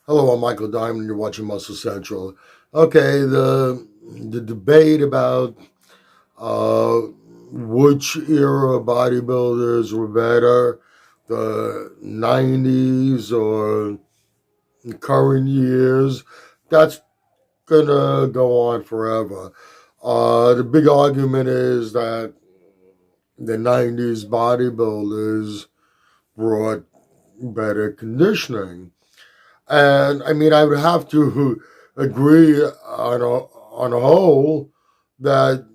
Hello, I'm Michael Diamond. You're watching Muscle Central. Okay, the debate about uh, which era bodybuilders were better, the 90s or current years, that's gonna go on forever. The big argument is that the 90s bodybuilders brought better conditioning. And I mean, I would have to agree on a whole that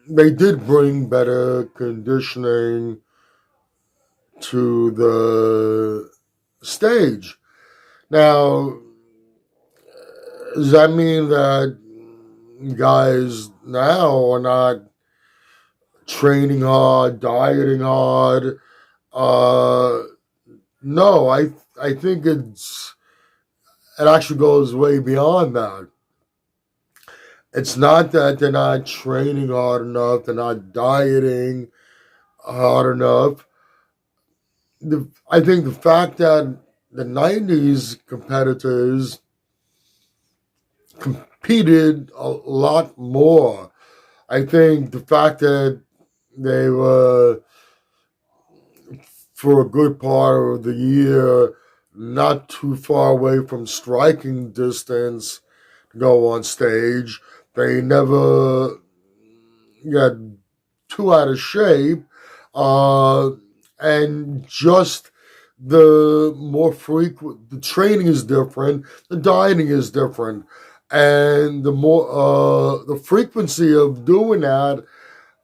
they did bring better conditioning to the stage. Now, does that mean that guys now are not training hard, dieting hard? Uh, no, I think it actually goes way beyond that. It's not that they're not training hard enough, they're not dieting hard enough. I think the fact that the 90s competitors competed a lot more. I think the fact that they were, for a good part of the year, not too far away from striking distance to go on stage. They never got too out of shape, uh, and just the training is different, the dieting is different, and the frequency of doing that,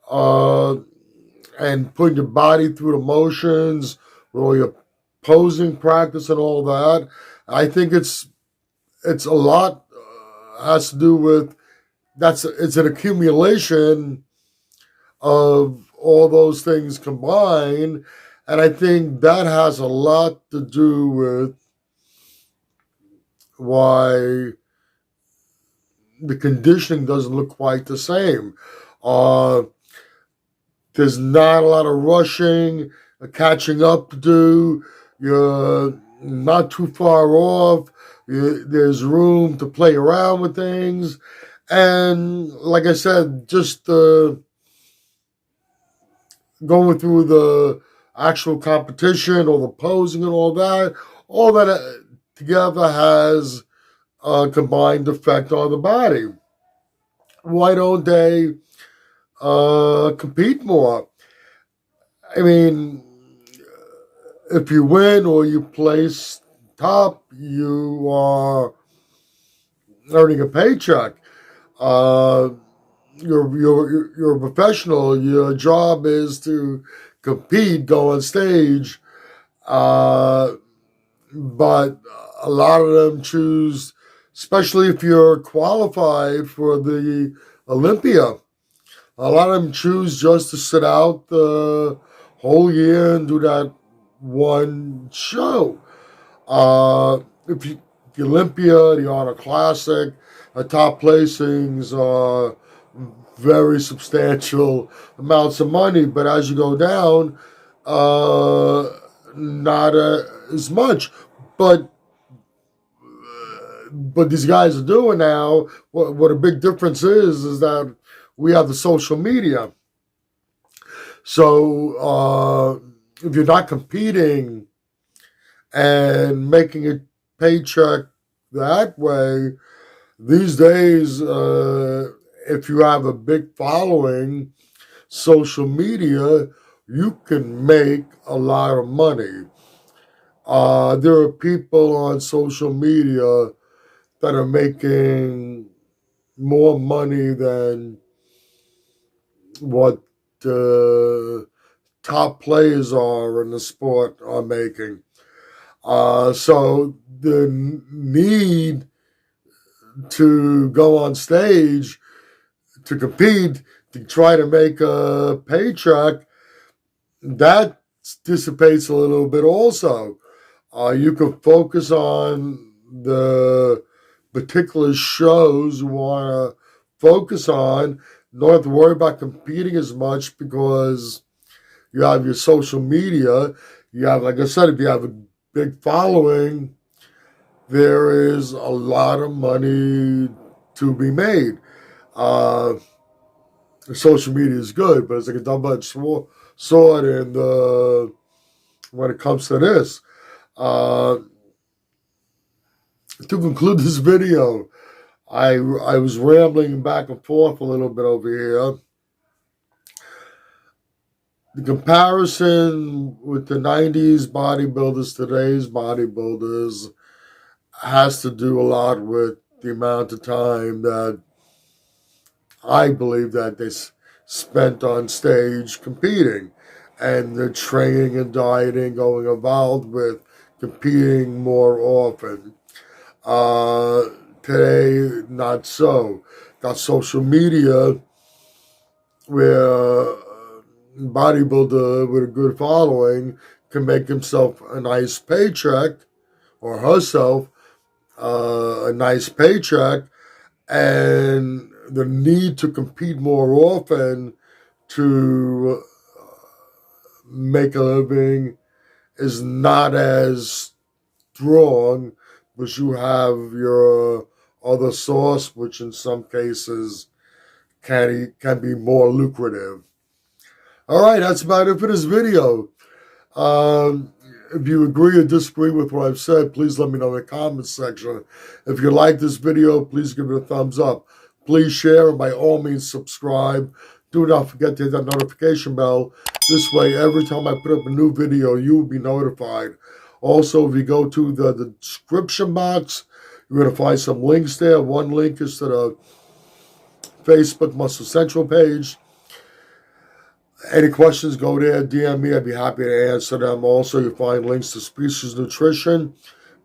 uh, and putting your body through the motions, with all your posing practice and all that. I think it's a lot, has to do with it's an accumulation of all those things combined. And I think that has a lot to do with why the conditioning doesn't look quite the same. Uh, there's not a lot of rushing, catching up to do. You're not too far off. There's room to play around with things. And like I said, just going through the actual competition or the posing and all that together has a combined effect on the body. Why don't they compete more? I mean, if you win or you place top, you are earning a paycheck. Uh, you're a professional. Your job is to compete, go on stage. Uh, but a lot of them choose, especially if you're qualified for the Olympia, a lot of them choose just to sit out the whole year and do that one show. If you the Olympia, the Honor Classic, top placings are very substantial amounts of money, but as you go down, uh, not as much. But these guys are doing now. What a big difference is that we have the social media. So if you're not competing and making a paycheck that way, these days, if you have a big following, social media, you can make a lot of money. There are people on social media that are making more money than what the top players are in the sport are making. So the need to go on stage to compete to try to make a paycheck, that dissipates a little bit also. You can focus on the particular shows you want to focus on. Don't have to worry about competing as much because you have your social media. You have, like I said, if you have a big following, there is a lot of money to be made. Uh, Social media is good, but it's like a double-edged sword. And when it comes to this, uh, to conclude this video, I was rambling back and forth a little bit over here. The comparison with the 90s bodybuilders, today's bodybuilders, has to do a lot with the amount of time that I believe that they spent on stage competing, and the training and dieting going involved with competing more often. Today, not so. Got social media where a bodybuilder with a good following can make himself a nice paycheck, or herself a nice paycheck, and the need to compete more often to make a living is not as strong, because you have your other source, which in some cases can be more lucrative. All right, that's about it for this video. If you agree or disagree with what I've said, please let me know in the comments section. If you like this video, please give it a thumbs up. Please share, and by all means subscribe. Do not forget to hit that notification bell. This way, every time I put up a new video, you will be notified. Also, if you go to the description box, you're going to find some links there. One link is to the Facebook Muscle Central page. Any questions, go there, DM me. I'd be happy to answer them. Also, you'll find links to Species Nutrition,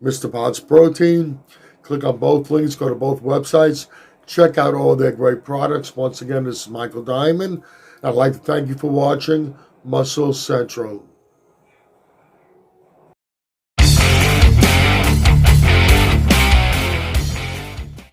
Mr. Potts Protein. Click on both links, go to both websites. Check out all their great products. Once again, this is Michael Diamond. I'd like to thank you for watching Muscle Central.